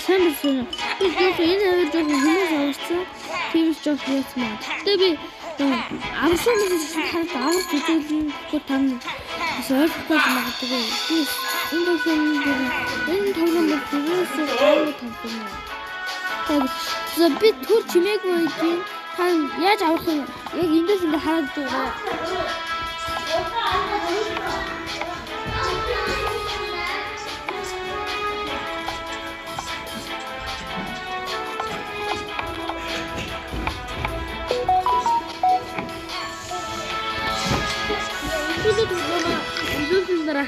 сайн байсан. Би энэ аваад жоохон хүмүүс авсан. Тиймээс жоохон яцмаа. Тэгээ би авсан хүмүүс хараад авах үзүүлэн гоо тань ойлгохгүй магадгүй. Би энэ тоглоом бүрээс авах тавьсан. За би түр чимээгүй юм. Та яаж авах юм? Яг эндээс ингэ хараад байгаа.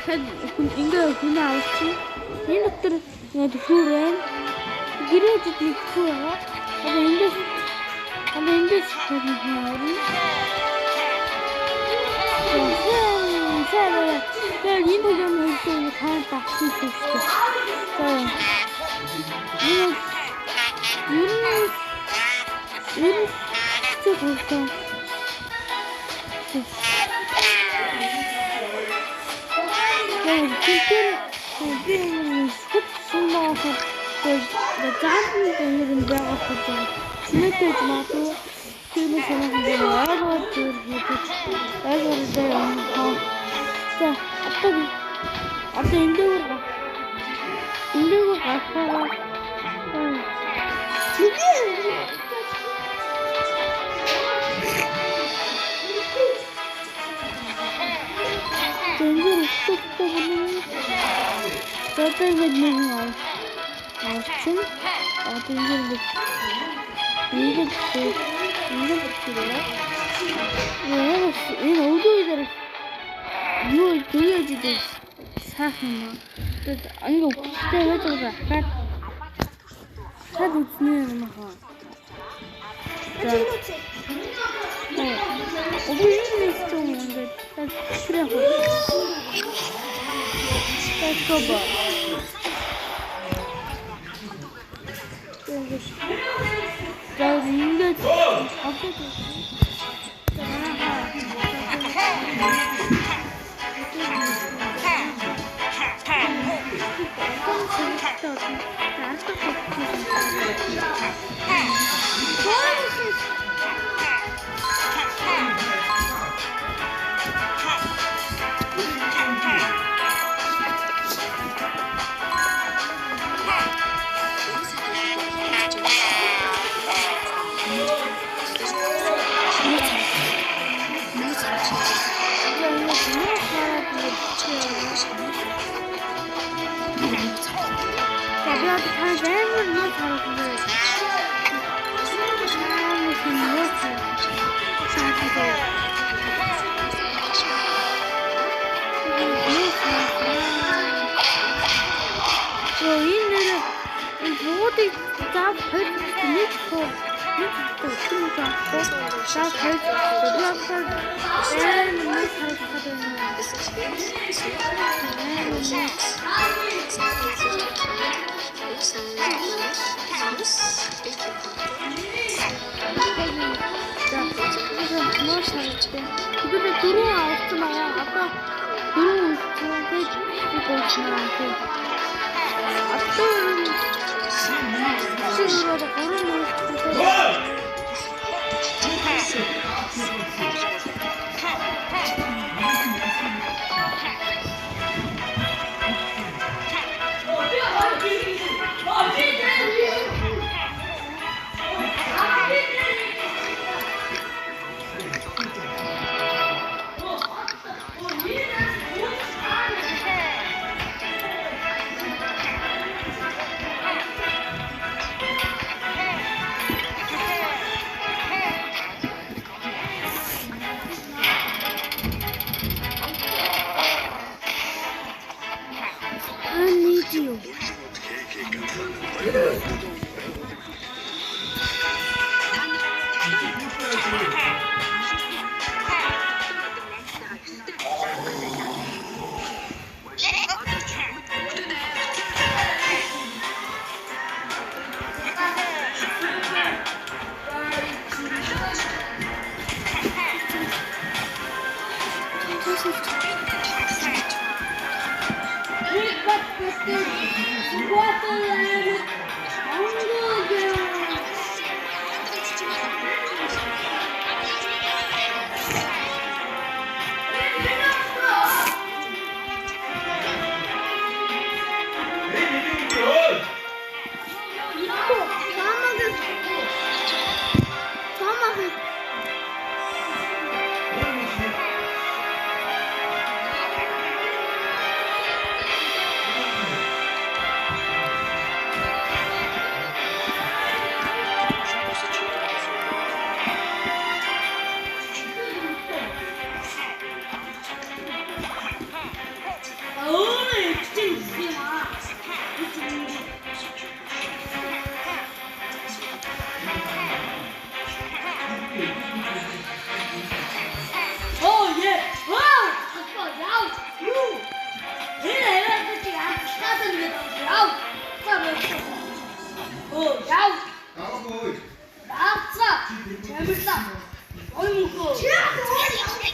Ахад ингээ хүн авчих. Энэ дотор яг хүрэн гэрээд идэх байгаа. Эндээс харна. Тэгээ энэ юм хэлсэн хаан тагсан шүү дээ.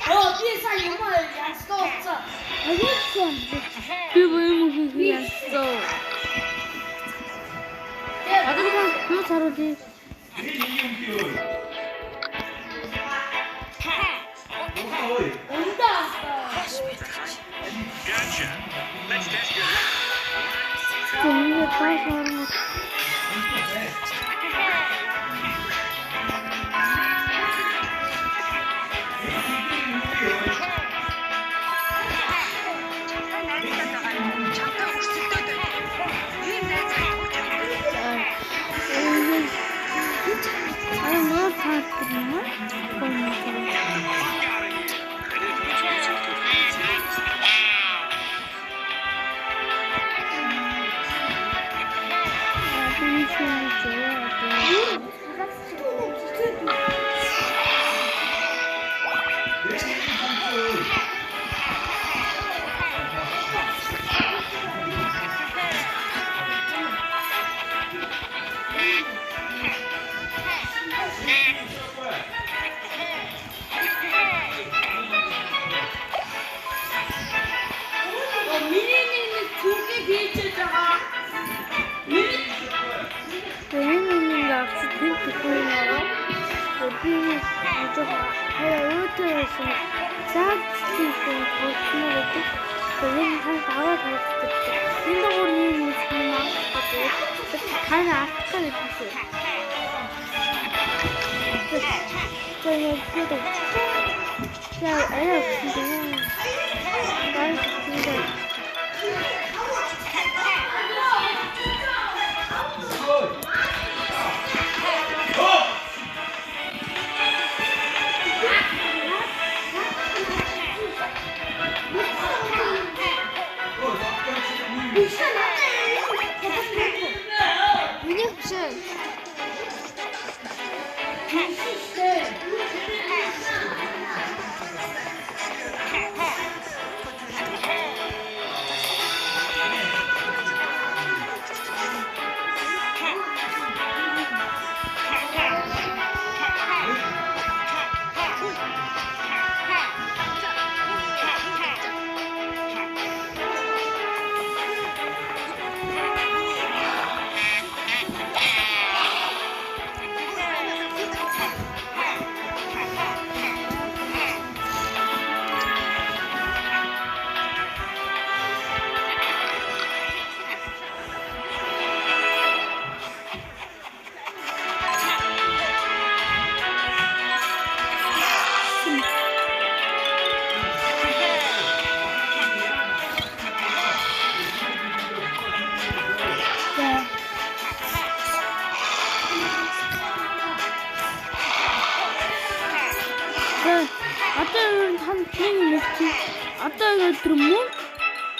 Би сая юм ястооцоо. Агуулсан. Би юм ястоо. Адилхан юу царуудыг Gotcha. Let's test your. Ini pasar.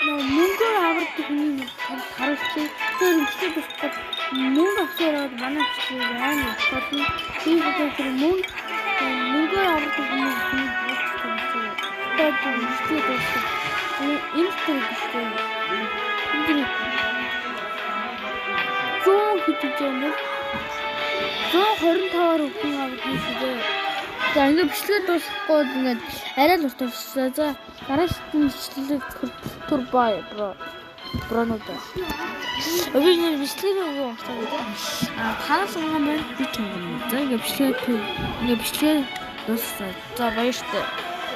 Мөнгөөр авардаг хүний харуулчих. Тэр ихтэй босдод мөнгө авсараад манай чинь байна. Тэгэхээр тэр мөнгөөр авардаг хүний харуулчих. Тэр ихтэй босдод институт гэсэн. Энд зүүн хөтөлж 125-аар өгсөн авах хийсгээ. За ингээд бичлэг дуусахгүй ингээд арай л уртуулсан. За дараагийн бичлэг турбай бронодо. Өвгөн бичлэг өгөө авчихсан. Ханаас байгаа маань би ч юм. За ингээд бичлэг дууссан. За баяртай.